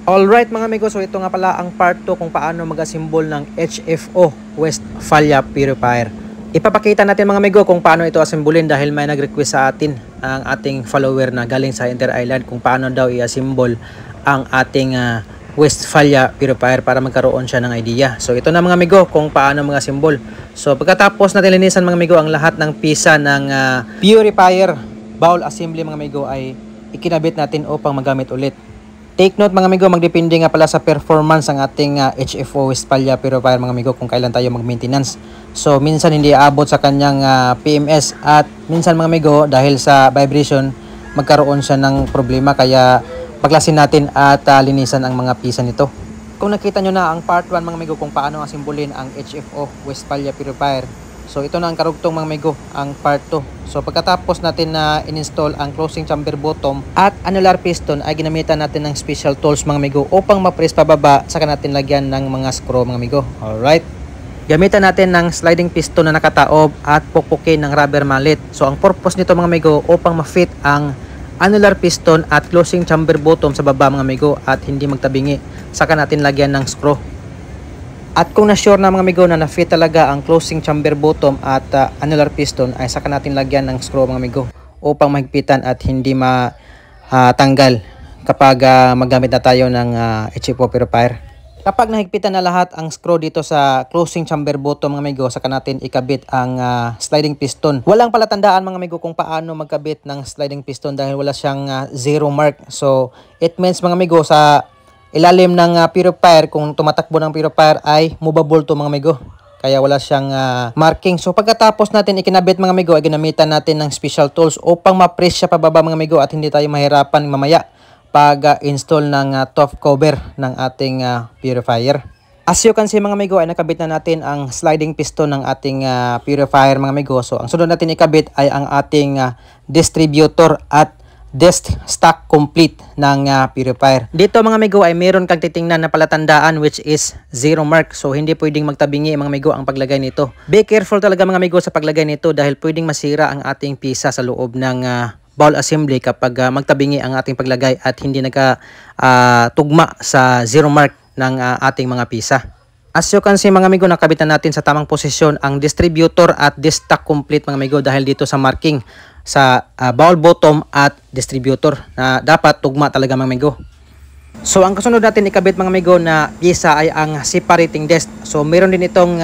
Alright mga amigo, so ito nga pala ang part 2 kung paano mag-assemble ng HFO Westphalia Purifier. Ipapakita natin mga amigo kung paano ito assemblin dahil may nag-request sa atin ang ating follower na galing sa Inter-Island kung paano daw i-assemble ang ating Westphalia Purifier para magkaroon siya ng idea. So ito na mga amigo kung paano mag-assemble. So pagkatapos natin linisan mga amigo ang lahat ng pisa ng Purifier bowl assembly mga amigo ay ikinabit natin upang magamit ulit. Take note mga amigo, magdepende nga pala sa performance ang ating HFO Westphalia Purifier mga amigo kung kailan tayo mag-maintenance. So minsan hindi aabot sa kanyang PMS at minsan mga amigo dahil sa vibration magkaroon siya ng problema kaya paklasin natin at linisan ang mga pisa nito. Kung nakita nyo na ang part 1 mga amigo kung paano asimbulin ang HFO Westphalia Purifier. So ito na ang karugtong mga amigo, ang part 2. So pagkatapos natin na in-install ang closing chamber bottom at annular piston ay ginamitan natin ng special tools mga amigo upang ma-press pababa saka natin lagyan ng mga screw mga amigo. Alright. Gamitan natin ng sliding piston na nakataob at pukpukin ng rubber mallet. So ang purpose nito mga amigo upang ma-fit ang annular piston at closing chamber bottom sa baba mga amigo at hindi magtabingi. Saka natin lagyan ng screw. At kung na-sure na mga amigo na na-fit talaga ang closing chamber bottom at annular piston ay saka natin lagyan ng screw mga amigo upang mahigpitan at hindi matanggal kapag magamit na tayo ng HFO Purifier. Kapag nahigpitan na lahat ang screw dito sa closing chamber bottom mga amigo, saka natin ikabit ang sliding piston. Walang palatandaan mga amigo kung paano magkabit ng sliding piston dahil wala siyang zero mark. So it means mga amigo sa ilalim ng purifier, kung tumatakbo ng purifier ay movable to mga amigo. Kaya wala siyang marking. So pagkatapos natin ikinabit mga amigo ay ginamitan natin ng special tools upang ma-press siya pababa mga amigo at hindi tayo mahirapan mamaya pag install ng top cover ng ating purifier. As you can see mga amigo ay nakabit na natin ang sliding piston ng ating purifier mga amigo. So ang sunod natin ikabit ay ang ating distributor at disc stock complete ng purifier. Dito mga amigo ay meron kang titingnan na palatandaan which is zero mark. So hindi pwedeng magtabingi mga amigo ang paglagay nito. Be careful talaga mga amigo sa paglagay nito dahil pwedeng masira ang ating pisa sa loob ng bowl assembly kapag magtabingi ang ating paglagay at hindi tugma sa zero mark ng ating mga pisa. As you can see mga amigo, nakabitan natin sa tamang posisyon ang distributor at disc stock complete mga amigo dahil dito sa marking sa bowl bottom at distributor na dapat tugma talaga mga amigo. So ang kasunod natin ikabit mga amigo na pisa ay ang separating disc. So meron din itong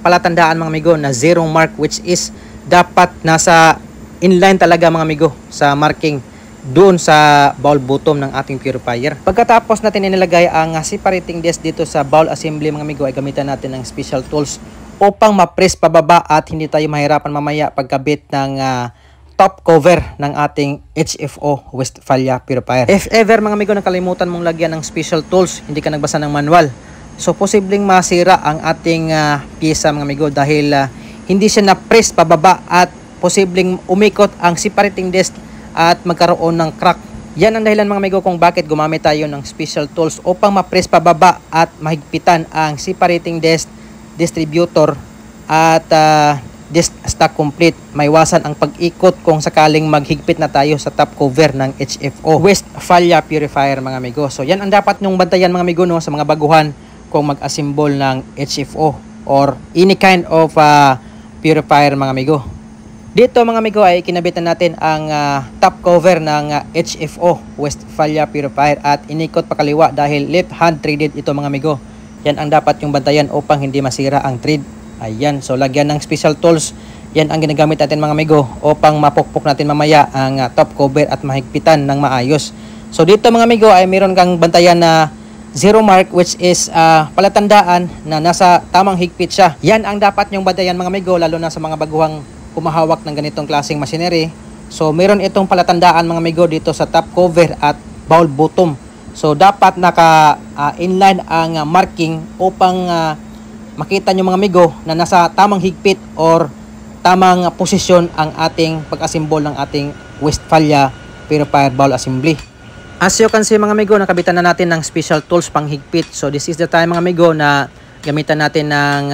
palatandaan mga amigo na zero mark which is dapat nasa inline talaga mga amigo sa marking doon sa bowl bottom ng ating purifier. Pagkatapos natin inilagay ang separating disc dito sa bowl assembly mga amigo ay gamitan natin ng special tools upang ma-press pababa at hindi tayo mahirapan mamaya pagkabit ng top cover ng ating HFO Westphalia Purifier. If ever mga amigo nakalimutan mong lagyan ng special tools, hindi ka nagbasa ng manual, so posibleng masira ang ating pyesa mga amigo dahil hindi siya na-press pababa at posibleng umikot ang separating disc at magkaroon ng crack. Yan ang dahilan mga amigo kung bakit gumamit tayo ng special tools upang ma-press pababa at mahigpitan ang separating disc, distributor at disc stock complete. Maiwasan ang pag-ikot kung sakaling maghigpit na tayo sa top cover ng HFO Westphalia Purifier mga amigo. So yan ang dapat nyong bantayan mga amigo no, sa mga baguhan kung mag-assemble ng HFO or any kind of purifier mga amigo. Dito mga amigo ay kinabitan natin ang top cover ng HFO Westphalia Purifier at inikot pakaliwa dahil left hand threaded ito mga amigo. Yan ang dapat yung bantayan upang hindi masira ang thread. Ayan, so lagyan ng special tools. Yan ang ginagamit natin mga amigo upang mapukpok natin mamaya ang top cover at mahigpitan ng maayos. So dito mga amigo ay meron kang bantayan na zero mark which is palatandaan na nasa tamang higpit siya. Yan ang dapat nyong bantayan mga amigo lalo na sa mga baguhang kumahawak ng ganitong klaseng machinery. So meron itong palatandaan mga amigo dito sa top cover at bowl bottom. So dapat naka-inline ang marking upang makita nyo mga amigo na nasa tamang higpit or tamang posisyon ang ating pag-assemble ng ating Westphalia Purifier Bowl Assembly. As you can see mga amigo, nakabitan na natin ng special tools pang higpit. So this is the time mga amigo na gamitan natin ng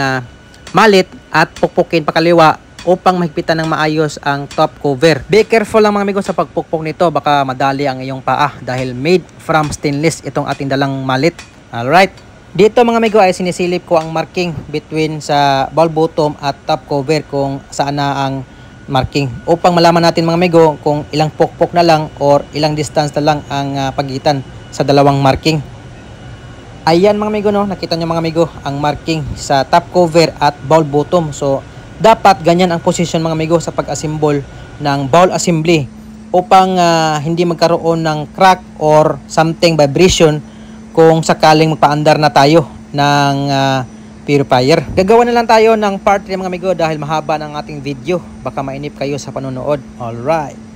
mallet at pukpukin pakaliwa upang mahigpitan ng maayos ang top cover. Be careful lang mga amigo sa pagpukpok nito, baka madali ang iyong paa dahil made from stainless itong ating dalang mallet. Alright. Dito mga amigo ay sinisilip ko ang marking between sa ball bottom at top cover kung saan na ang marking upang malaman natin mga amigo kung ilang pukpok na lang or ilang distance na lang ang pagitan sa dalawang marking. Ayan mga amigo, no, nakita nyo mga amigo ang marking sa top cover at ball bottom. So dapat ganyan ang position mga amigo sa pag-assemble ng ball assembly upang hindi magkaroon ng crack or something vibration kung sakaling magpaandar na tayo ng purifier. Gagawa na lang tayo ng part 3 mga amigo dahil mahaba ng ating video. Baka mainip kayo sa panonood. Alright.